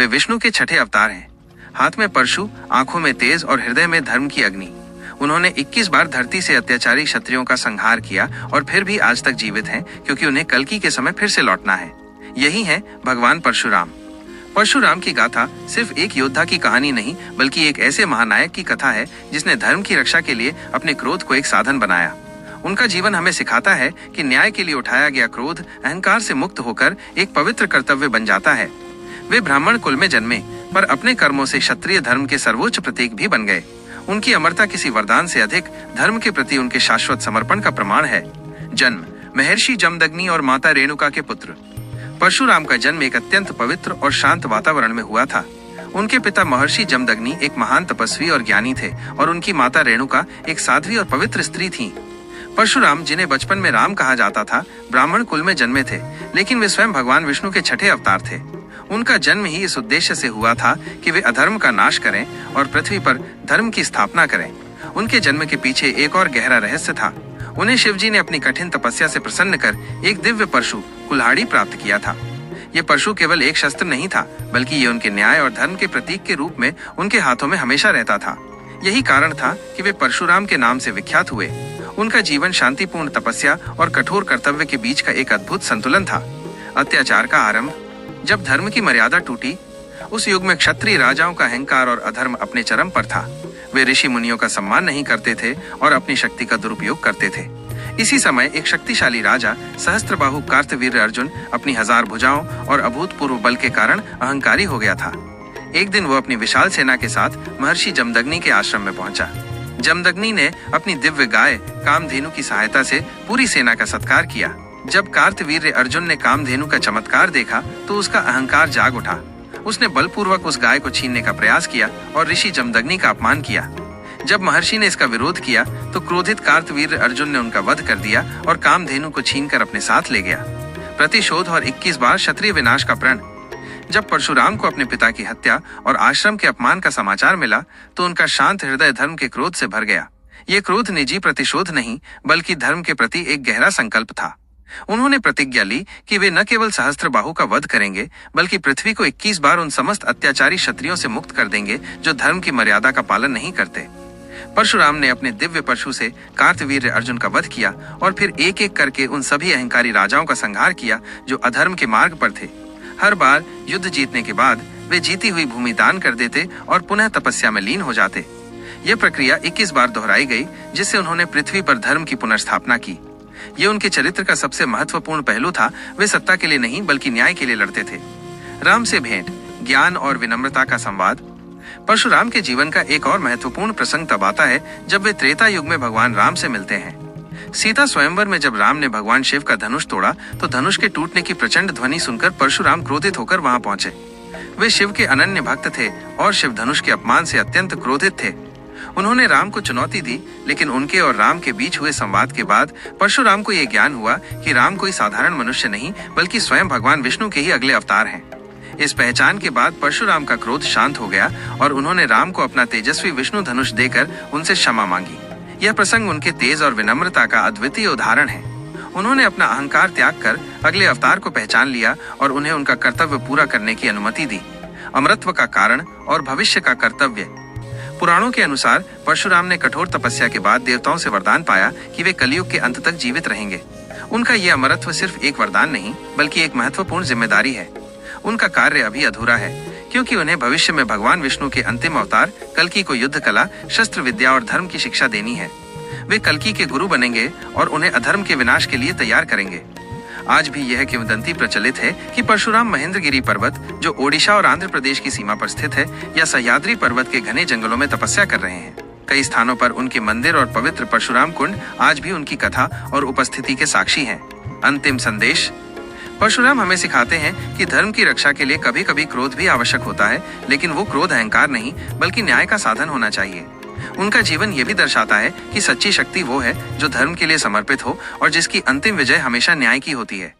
वे विष्णु के छठे अवतार हैं। हाथ में परशु, आंखों में तेज और हृदय में धर्म की अग्नि। उन्होंने 21 बार धरती से अत्याचारी क्षत्रियों का संहार किया और फिर भी आज तक जीवित हैं, क्योंकि उन्हें कल्कि के समय फिर से लौटना है। यही है भगवान परशुराम। परशुराम की गाथा सिर्फ एक योद्धा की कहानी नहीं, बल्कि एक ऐसे महानायक की कथा है जिसने धर्म की रक्षा के लिए अपने क्रोध को एक साधन बनाया। उनका जीवन हमें सिखाता है कि न्याय के लिए उठाया गया क्रोध अहंकार से मुक्त होकर एक पवित्र कर्तव्य बन जाता है। वे ब्राह्मण कुल में जन्मे, पर अपने कर्मों से क्षत्रिय धर्म के सर्वोच्च प्रतीक भी बन गए। उनकी अमरता किसी वरदान से अधिक धर्म के प्रति उनके शाश्वत समर्पण का प्रमाण है। जन्म महर्षि जमदग्नि और माता रेणुका के पुत्र। परशुराम का जन्म एक अत्यंत पवित्र और शांत वातावरण में हुआ था। उनके पिता महर्षि जमदग्नि एक महान तपस्वी और ज्ञानी थे और उनकी माता रेणुका एक साध्वी और पवित्र स्त्री थीं। परशुराम, जिन्हें बचपन में राम कहा जाता था, ब्राह्मण कुल में जन्मे थे, लेकिन वे स्वयं भगवान विष्णु के छठे अवतार थे। उनका जन्म ही इस उद्देश्य से हुआ था कि वे अधर्म का नाश करें और पृथ्वी पर धर्म की स्थापना करें। उनके जन्म के पीछे एक और गहरा रहस्य था। उन्हें शिवजी ने अपनी कठिन तपस्या से प्रसन्न कर एक दिव्य परशु कुल्हाड़ी प्राप्त किया था। ये परशु केवल एक शस्त्र नहीं था, बल्कि ये उनके न्याय और धर्म के प्रतीक के रूप में उनके हाथों में हमेशा रहता था। यही कारण था कि वे परशुराम के नाम से विख्यात हुए। उनका जीवन शांतिपूर्ण तपस्या और कठोर कर्तव्य के बीच का एक अद्भुत संतुलन था। अत्याचार का आरंभ। जब धर्म की मर्यादा टूटी, उस युग में क्षत्रिय राजाओं का अहंकार और अधर्म अपने चरम पर था। वे ऋषि मुनियों का सम्मान नहीं करते थे और अपनी शक्ति का दुरुपयोग करते थे। इसी समय एक शक्तिशाली राजा सहस्त्रबाहु कार्तवीर्य अर्जुन अपनी 1000 भुजाओं और अभूतपूर्व बल के कारण अहंकारी हो गया था। एक दिन वो अपनी विशाल सेना के साथ महर्षि जमदग्नि के आश्रम में पहुंचा। जमदग्नि ने अपनी दिव्य गाय कामधेनु की सहायता से पूरी सेना का सत्कार किया। जब कार्तवीर्य अर्जुन ने कामधेनु का चमत्कार देखा तो उसका अहंकार जाग उठा। उसने बलपूर्वक उस गाय को छीनने का प्रयास किया और ऋषि जमदग्नि का अपमान किया। जब महर्षि ने इसका विरोध किया तो क्रोधित कार्तवीर्य अर्जुन ने उनका वध कर दिया और कामधेनु को छीनकर अपने साथ ले गया। प्रतिशोध और 21 बार क्षत्रिय विनाश का प्रण। जब परशुराम को अपने पिता की हत्या और आश्रम के अपमान का समाचार मिला तो उनका शांत हृदय धर्म के क्रोध से भर गया। ये क्रोध निजी प्रतिशोध नहीं, बल्कि धर्म के प्रति एक गहरा संकल्प था। उन्होंने प्रतिज्ञा ली कि वे न केवल सहस्त्रबाहु का वध करेंगे, बल्कि पृथ्वी को 21 बार उन समस्त अत्याचारी क्षत्रियों से मुक्त कर देंगे जो धर्म की मर्यादा का पालन नहीं करते। परशुराम ने अपने दिव्य परशु से कार्तवीर्य अर्जुन का वध किया और फिर एक एक करके उन सभी अहंकारी राजाओं का संहार किया जो अधर्म के मार्ग पर थे। हर बार युद्ध जीतने के बाद वे जीती हुई भूमि दान कर देते और पुनः तपस्या में लीन हो जाते। यह प्रक्रिया 21 बार दोहराई गई, जिससे उन्होंने पृथ्वी पर धर्म की पुनर्स्थापना की। ये उनके चरित्र का सबसे महत्वपूर्ण पहलू था। वे सत्ता के लिए नहीं, बल्कि न्याय के लिए लड़ते थे। राम से भेंट, ज्ञान और विनम्रता का संवाद। परशुराम के जीवन का एक और महत्वपूर्ण प्रसंग तब आता है जब वे त्रेता युग में भगवान राम से मिलते हैं। सीता स्वयंवर में जब राम ने भगवान शिव का धनुष तोड़ा तो धनुष के टूटने की प्रचंड ध्वनि सुनकर परशुराम क्रोधित होकर वहां पहुंचे। वे शिव के अनन्य भक्त थे और शिव धनुष के अपमान से अत्यंत क्रोधित थे। उन्होंने राम को चुनौती दी, लेकिन उनके और राम के बीच हुए संवाद के बाद परशुराम को यह ज्ञान हुआ कि राम कोई साधारण मनुष्य नहीं, बल्कि स्वयं भगवान विष्णु के ही अगले अवतार हैं। इस पहचान के बाद परशुराम का क्रोध शांत हो गया और उन्होंने राम को अपना तेजस्वी विष्णु धनुष देकर उनसे क्षमा मांगी। यह प्रसंग उनके तेज और विनम्रता का अद्वितीय उदाहरण है। उन्होंने अपना अहंकार त्याग कर अगले अवतार को पहचान लिया और उन्हें उनका कर्तव्य पूरा करने की अनुमति दी। अमरत्व का कारण और भविष्य का कर्तव्य। पुराणों के अनुसार परशुराम ने कठोर तपस्या के बाद देवताओं से वरदान पाया कि वे कलयुग के अंत तक जीवित रहेंगे। उनका यह अमरत्व सिर्फ एक वरदान नहीं, बल्कि एक महत्वपूर्ण जिम्मेदारी है। उनका कार्य अभी अधूरा है, क्योंकि उन्हें भविष्य में भगवान विष्णु के अंतिम अवतार कल्कि को युद्ध कला, शस्त्र विद्या और धर्म की शिक्षा देनी है। वे कल्कि के गुरु बनेंगे और उन्हें अधर्म के विनाश के लिए तैयार करेंगे। आज भी यह किंवदंती प्रचलित है कि परशुराम महेंद्रगिरी पर्वत, जो ओडिशा और आंध्र प्रदेश की सीमा पर स्थित है, या सह्याद्री पर्वत के घने जंगलों में तपस्या कर रहे हैं। कई स्थानों पर उनके मंदिर और पवित्र परशुराम कुंड आज भी उनकी कथा और उपस्थिति के साक्षी हैं। अंतिम संदेश। परशुराम हमें सिखाते हैं कि धर्म की रक्षा के लिए कभी कभी क्रोध भी आवश्यक होता है, लेकिन वो क्रोध अहंकार नहीं, बल्कि न्याय का साधन होना चाहिए। उनका जीवन ये भी दर्शाता है कि सच्ची शक्ति वो है जो धर्म के लिए समर्पित हो और जिसकी अंतिम विजय हमेशा न्याय की होती है।